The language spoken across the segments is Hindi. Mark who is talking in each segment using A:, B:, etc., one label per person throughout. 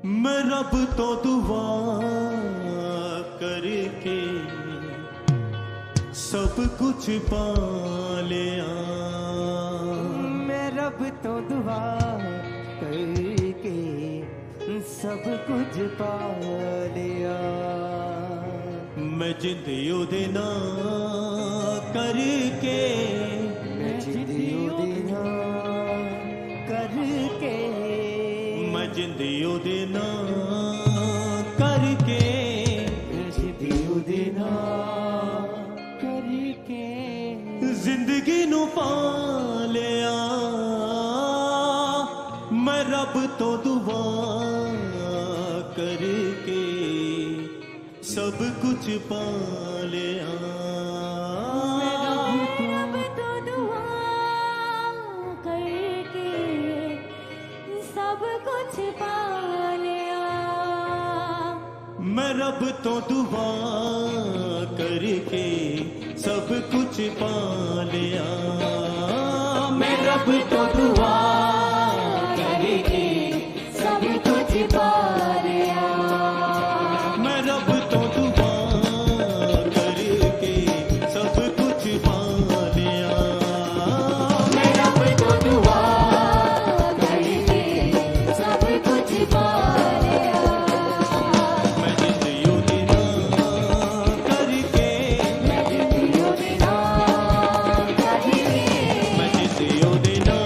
A: मैं रब तो दुआ करके सब कुछ पा लिया।
B: मैं रब तो दुआ करके सब कुछ पा लिया।
A: मैं जिंदगी दे ना करके,
B: मैं जिंदगी ना करके,
A: मैं जिंदगी दे ना करके,
B: जिंदगी देना करके
A: जिंदगी नू पा लिया। मैं रब तो दुआ करके सब कुछ पा लिया।
C: रब तो दुआ करके सब कुछ पा लिया।
A: मैं रब तो दुआ करके सब कुछ पा लिया। मैं रब तो दुआ करके
C: सब कुछ पा लिया।
A: मैं रब तो दुआ करके सब कुछ पा लिया।
C: मैं रब तो दुआ करके सब कुछ पा लिया।
A: मैं जिंदगी देना करके,
C: मैं जिंदगी देना करके,
A: मैं जिंदगी देना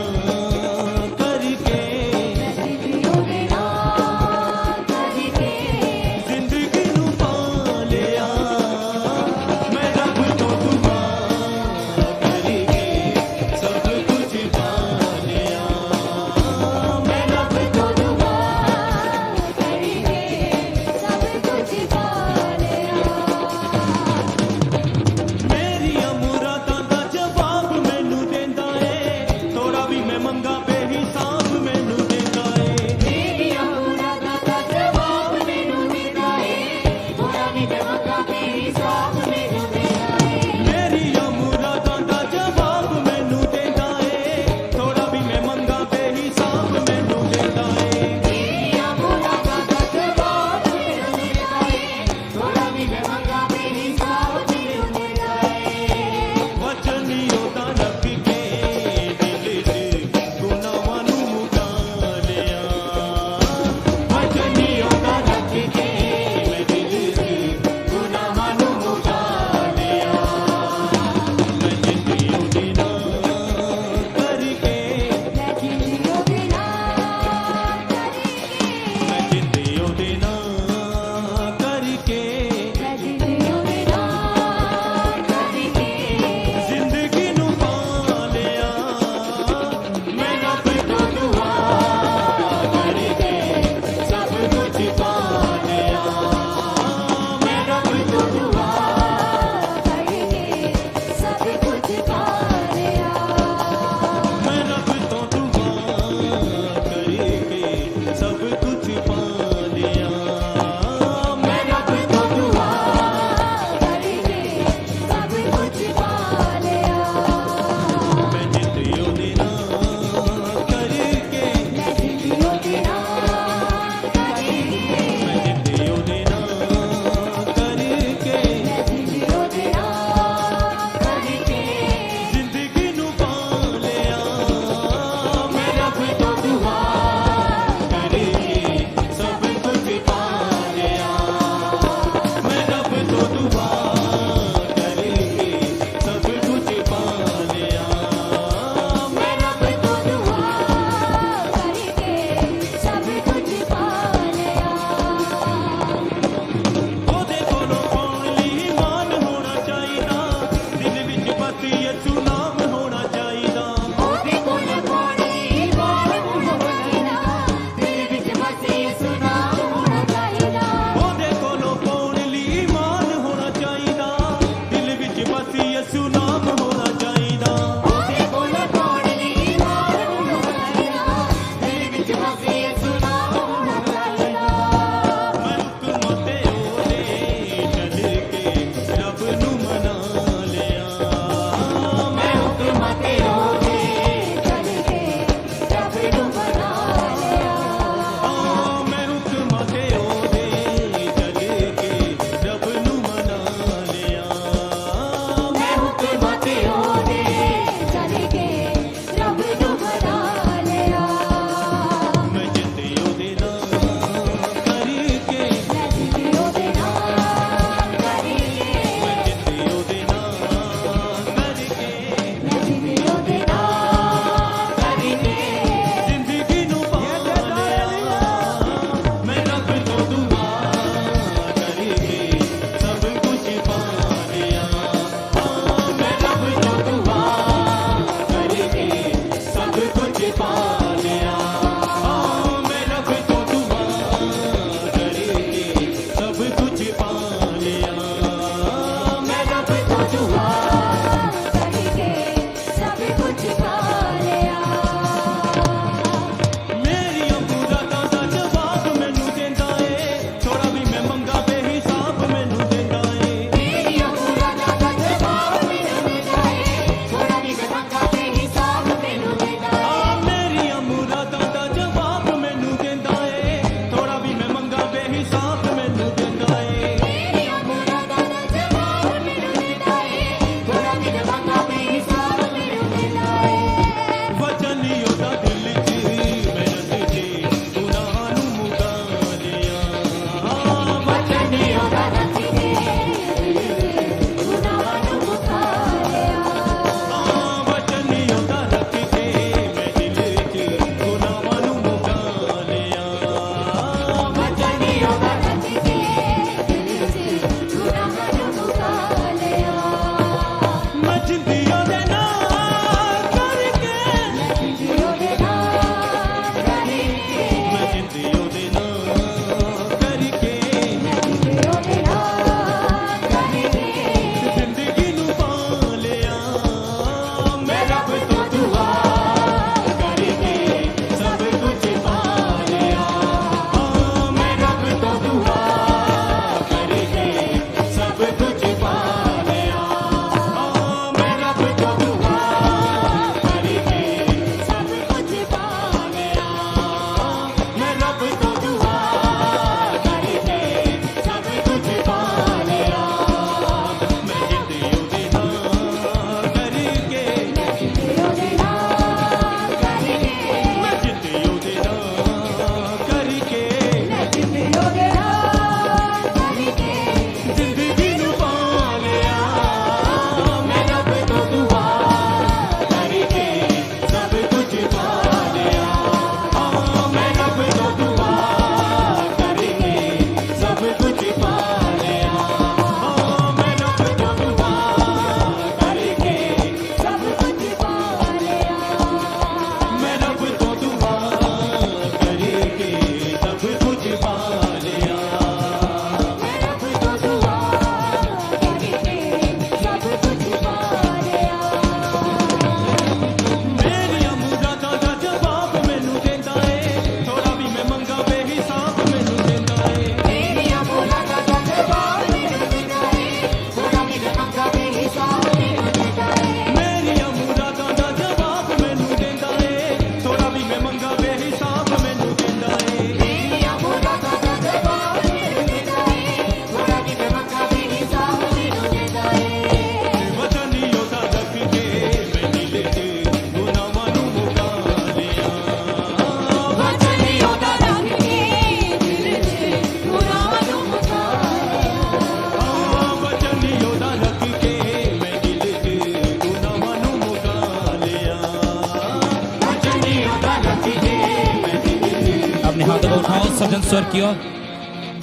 D: सब जन स्वर की ओर।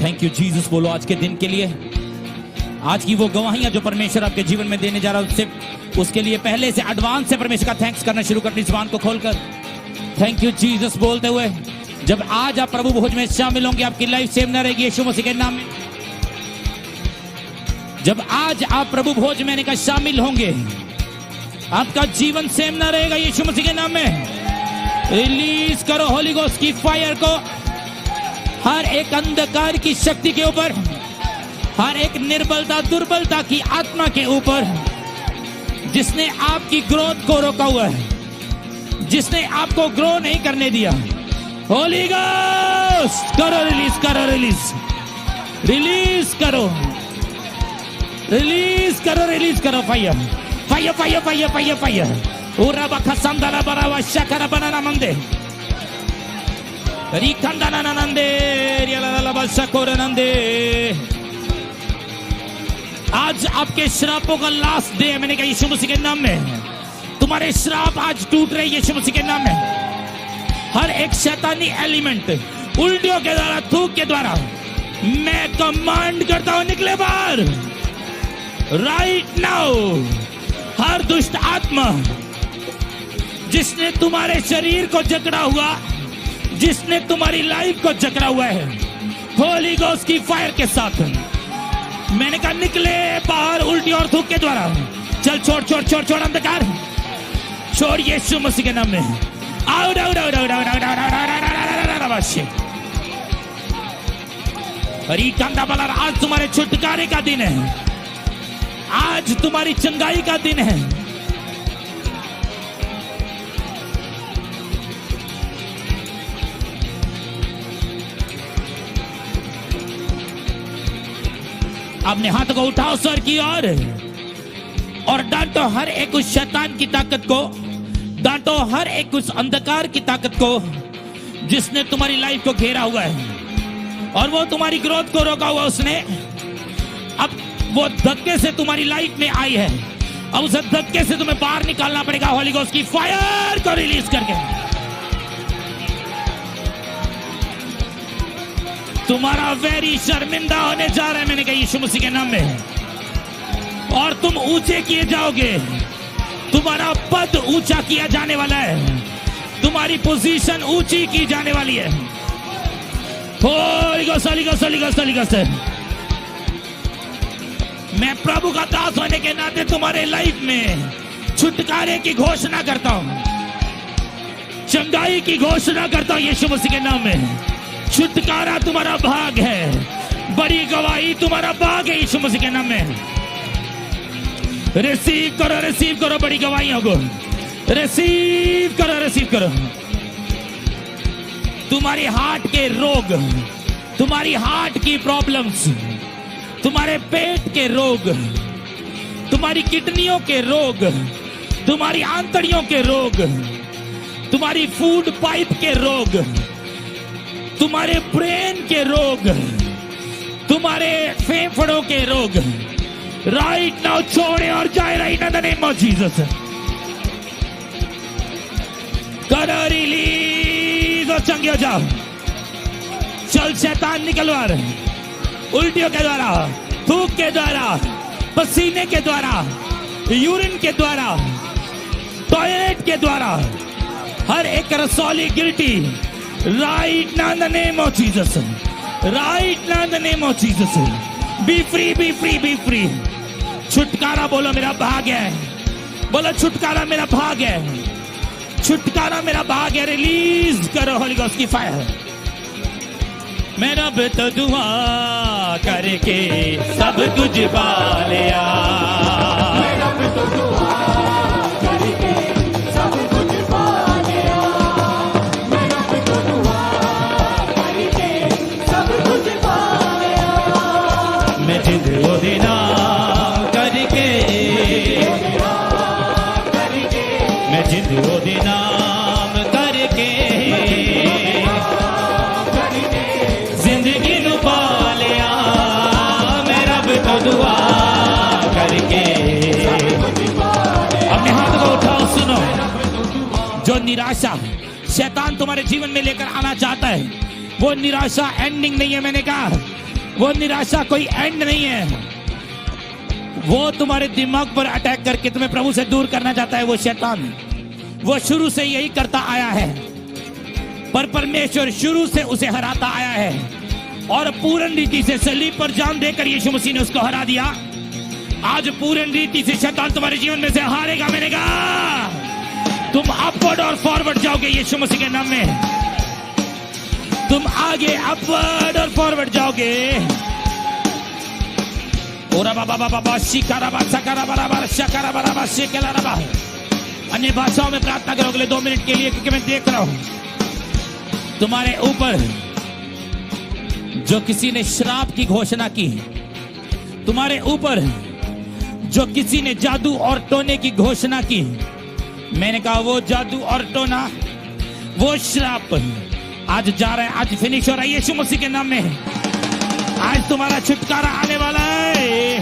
D: थैंक यू जीसस बोलो आज के दिन के लिए, आज की वो गवाहियां जो परमेश्वर आपके जीवन में देने जा रहा है उसके लिए पहले से एडवांस से परमेश्वर का थैंक्स करना शुरू कर अपनी जुबान को खोलकर थैंक यू जीसस बोलते हुए। जब आज आप प्रभु भोज में शामिल होंगे आपकी लाइफ सेम न रहेगी यीशु मसीह के नाम में। जब आज आप प्रभु भोज में का शामिल होंगे आपका जीवन सेम ना रहेगा यीशु मसीह के नाम में। रिलीज करो होली गोस्ट की फायर को हर एक अंधकार की शक्ति के ऊपर, हर एक निर्बलता दुर्बलता की आत्मा के ऊपर जिसने आपकी ग्रोथ को रोका हुआ है, जिसने आपको ग्रो नहीं करने दिया। होली गोस्ट करो रिलीज, करो रिलीज, रिलीज करो, रिलीज करो, रिलीज करो fire fire fire fire fire fire. उरा बखा संदला बरावा शकरा बनाना मंदे रिकंदना नंदे रियाला बशकोर नंदे। आज आपके श्रापों का लास्ट डे है। मैंने कहा यीशु मसीह के नाम में तुम्हारे श्राप आज टूट रहे यीशु मसीह के नाम में। हर एक शैतानी एलिमेंट उल्टियों के द्वारा थूक के द्वारा मैं कमांड करता हूं निकले बाहर राइट नाउ। हर दुष्ट आत्मा जिसने तुम्हारे शरीर को जकड़ा हुआ, जिसने तुम्हारी लाइफ को जकड़ा हुआ है, होली गोस्ट की फायर के साथ मैंने कहा निकले बाहर उल्टी और थूक के द्वारा। चल छोड़ छोड़ छोड़ छोड़ अंधकार छोड़ यीशु मसीह के नाम में। Out out out out out out out out. आज तुम्हारे छुटकारे का दिन है, आज तुम्हारी चंगाई का दिन है। अपने हाथ को उठाओ स्वर की ओर और डांटो हर एक उस शैतान की ताकत को, डांटो हर एक उस अंधकार की ताकत को जिसने तुम्हारी लाइफ को घेरा हुआ है और वो तुम्हारी ग्रोथ को रोका हुआ उसने। अब वो धक्के से तुम्हारी लाइफ में आई है, अब उस धक्के से तुम्हें बाहर निकालना पड़ेगा होली गोस्ट की फायर को रिलीज करके। तुम्हारा वैरी शर्मिंदा होने जा रहा है मैंने कहा यीशु मसीह के नाम में, और तुम ऊंचे किए जाओगे। तुम्हारा पद ऊंचा किया जाने वाला है, तुम्हारी पोजीशन ऊंची की जाने वाली है। Holi ghost Holi ghost Holi ghost Holi ghost. मैं प्रभु का दास होने के नाते तुम्हारे लाइफ में छुटकारे की घोषणा करता हूं, चंगाई की घोषणा करता हूं यीशु मसीह के नाम में। छुटकारा तुम्हारा भाग है, बड़ी गवाही तुम्हारा भाग है यीशु मसीह के नाम में। रिसीव करो बड़ी गवाहियों को, रिसीव करो। तुम्हारी हार्ट के रोग, तुम्हारी हार्ट की प्रॉब्लम्स, तुम्हारे पेट के रोग, तुम्हारी किडनियों के रोग, तुम्हारी आंतड़ियों के रोग, तुम्हारी फूड पाइप के रोग, तुम्हारे ब्रेन के रोग, तुम्हारे फेफड़ों के रोग राइट नाउ छोड़े और जाए right in the name of Jesus. करो रिलीज और चंगे हो जाओ। चल शैतान निकल बाहर, उल्टियों के द्वारा, थूक के द्वारा, पसीने के द्वारा, यूरिन के द्वारा, टॉयलेट के द्वारा, हर एक रसौली guilty right now in the name of Jesus, right now in the name of Jesus, be free, be free, be free। छुटकारा बोलो मेरा भाग है, बोलो छुटकारा मेरा भाग है, छुटकारा मेरा भाग है। रिलीज करो होली गोस्ट की फायर। मैं रब तो दुआ करके सब कुछ पा लिया,
C: मैं रब तो दुआ करके सब कुछ पा लिया, मैं रब तो दुआ करके सब कुछ पा लिया।
A: मैं जिद वो देना करके, मैं जिद वो देना करके जिंदगी नु पा लिया, मैं रब तो दुआ करके। अपने हाथ को उठाओ, सुनो। जो निराशा शैतान तुम्हारे जीवन में लेकर आना चाहता है,
D: वो निराशा एंडिंग नहीं है। मैंने कहा वो निराशा कोई एंड नहीं है। वो तुम्हारे दिमाग पर अटैक करके तुम्हें प्रभु से दूर करना चाहता है। वो शैतान वो शुरू से यही करता आया है, पर परमेश्वर शुरू से उसे हराता आया है और पूर्ण रीति से सलीब पर जान देकर यीशु मसीह ने उसको हरा दिया। आज पूर्ण रीति से शैतान तुम्हारे जीवन में से हारेगा। मैंने कहा तुम अपवर्ड और फॉरवर्ड जाओगे यीशु मसीह के नाम में। तुम आगे अपवर्ड और फॉरवर्ड जाओगे। ओरा बाबा बाबा शिकारा बा सकारा बराबर शकारा बराबर शिकला रबा। अन्य भाषाओं में प्रार्थना करो अगले 2 मिनट के लिए, क्योंकि मैं देख रहा हूं तुम्हारे ऊपर जो किसी ने श्राप की घोषणा की, तुम्हारे ऊपर जो किसी ने जादू और टोने की घोषणा की। मैंने कहा वो जादू और टोना, वो श्राप आज जा रहा है, आज फिनिश हो रहा है यीशु मसीह के नाम में। आज तुम्हारा छुटकारा आने वाला है।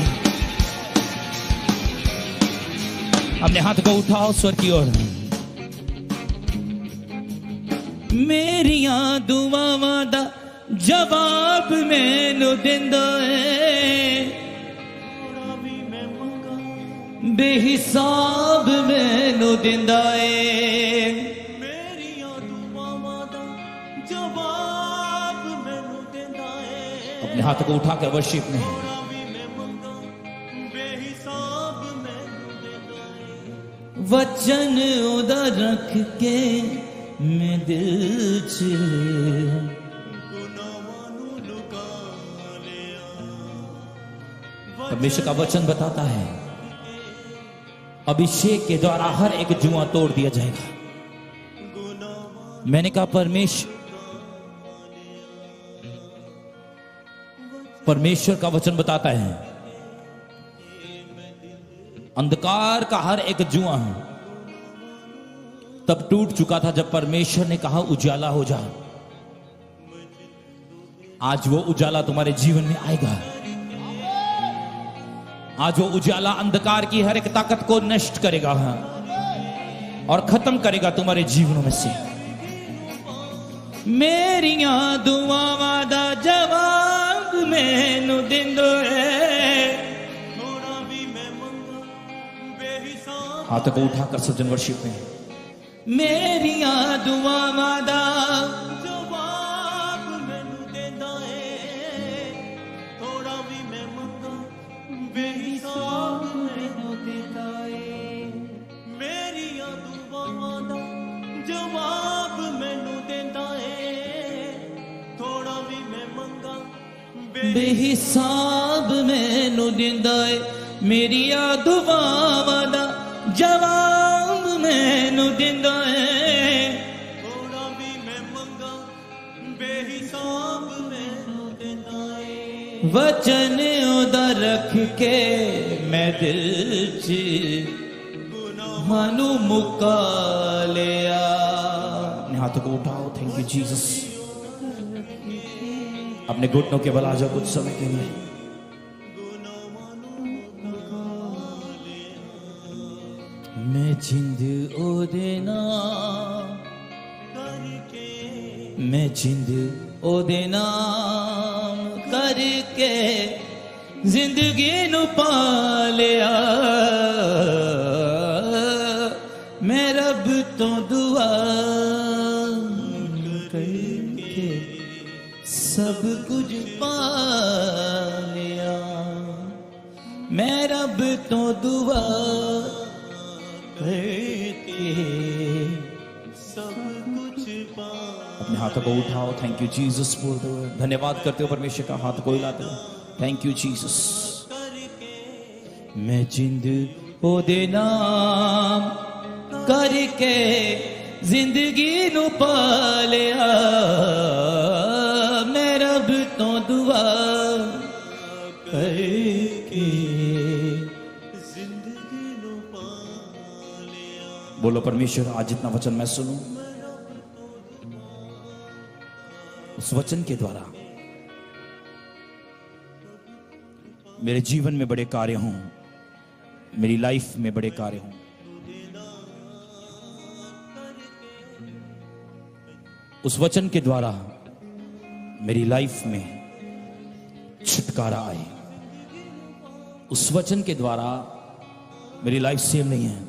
D: अपने हाथ को उठाओ स्वर की ओर। मेरिया दुआवां दा जवाब मैनू दिंदा है, बेहिसाब मैनू दिंदा है।
B: मेरिया दुआवां दा जवाब मैनू दिंदा है।
D: अपने हाथ को उठा के वर्शिप में
B: बेहिसाब मैनू दिंदा है।
D: वचन उदा रख के मैं दिल च
B: गुनाहां नू लुका लिया।
D: परमेश्वर का वचन बताता है अभिषेक के द्वारा हर एक जुआ तोड़ दिया जाएगा। मैंने कहा परमेश्वर का वचन बताता है अंधकार का हर एक जुआ तब टूट चुका था जब परमेश्वर ने कहा उजाला हो जा। आज वो उजाला तुम्हारे जीवन में आएगा। आज वो उजाला अंधकार की हर एक ताकत को नष्ट करेगा और खत्म करेगा तुम्हारे जीवनों में से। मेरिया दुआवां दा जवाब मैनू दिंदो है।
B: थोड़ा भी मैं मंगा बेहिसाब।
D: हाथ को उठाकर सज्जन वर्शिप में मेरिया दुआवां दा
B: जवाब मैनू दिंदा है। थोड़ा भी मैं मंगा बेहिसाब मैनू दिंदा है। मेरिया दुआवां दा जवाब मैनू दिंदा है। थोड़ा भी मैं मंगा
D: बेहिसाब मैनू दिंदा है। मेरिया दुआवां दा जवाब मैनू दिंदा है।
B: थोड़ा भी मैं मंगा बेहिसाब मैनू दिंदा है।
D: वचन उदा रख के मैं दिल च मानू मुका लिया। अपने हाथों को उठाओ। Thank you Jesus. अपने घुटनों के बल आ जाओ कुछ समय के लिए। मैं जिंद ओदे नाम मैं जिंद ओदे नाम करके जिंदगी नु पा लिया। मैं रब तो दुआ करके सब कुछ पा लिया। मैं रब तो दुआ
B: सब कुछ पा।
D: अपने हाथों को उठाओ। थैंक यू जीसस बोलते हुए धन्यवाद करते हो परमेश्वर का। हाथ को हिलाते हो। Thank you Jesus. मैं जिंद ओदे नाम करके जिंदगी नु पा लिया। मैं रब तो दुआ करके
B: जिंदगी नु पा लिया।
D: बोलो परमेश्वर आज जितना वचन मैं सुनूं उस वचन के द्वारा मेरे जीवन में बड़े कार्य हों, मेरी लाइफ में बड़े कार्य हों। उस वचन के द्वारा मेरी लाइफ में छुटकारा आए। उस वचन के द्वारा मेरी लाइफ सेम नहीं है।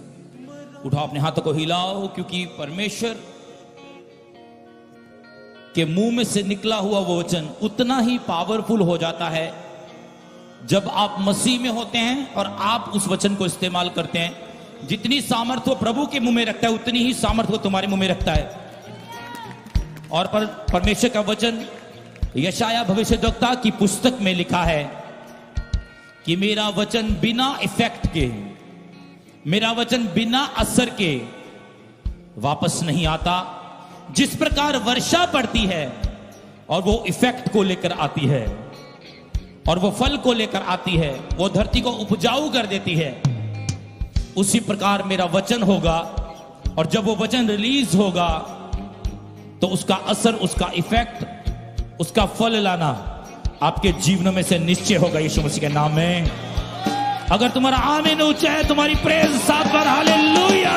D: उठाओ अपने हाथों को हिलाओ, क्योंकि परमेश्वर के मुंह में से निकला हुआ वो वचन उतना ही पावरफुल हो जाता है जब आप मसीह में होते हैं और आप उस वचन को इस्तेमाल करते हैं। जितनी सामर्थ्य प्रभु के मुंह में रखता है उतनी ही सामर्थ्य तुम्हारे मुंह में रखता है। और परमेश्वर का वचन यशाया भविष्यद्वक्ता की पुस्तक में लिखा है कि मेरा वचन बिना इफेक्ट के, मेरा वचन बिना असर के वापस नहीं आता। जिस प्रकार वर्षा पड़ती है और वो इफेक्ट को लेकर आती है और वो फल को लेकर आती है, वो धरती को उपजाऊ कर देती है, उसी प्रकार मेरा वचन होगा। और जब वो वचन रिलीज होगा तो उसका असर, उसका इफेक्ट, उसका फल लाना आपके जीवन में से निश्चय होगा यीशु मसीह के नाम में। अगर तुम्हारा आमीन ऊंचा है, तुम्हारी प्रेज 7 बार हालेलुया।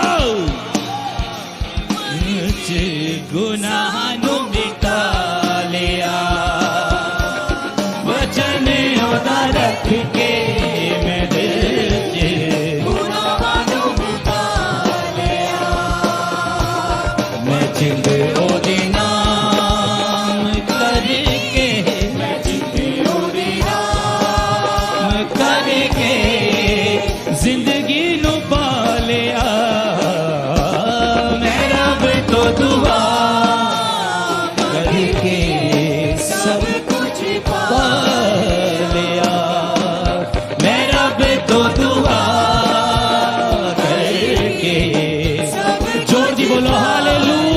D: गुनाहों मिटा लिया वचन उधर रख के मैं दिल से
C: गुनाहों मिटा लिया,
D: मैं जिंद ओदी नाम करके,
C: मैं जिंदगी नाम
D: करके जिंदगी नु पा लिया। मैं रब तो दुआ करके सब
C: कुछ पा
D: पा लिया। मैं रब तो दुआ करके, जोर दी बोलो हालेलुया।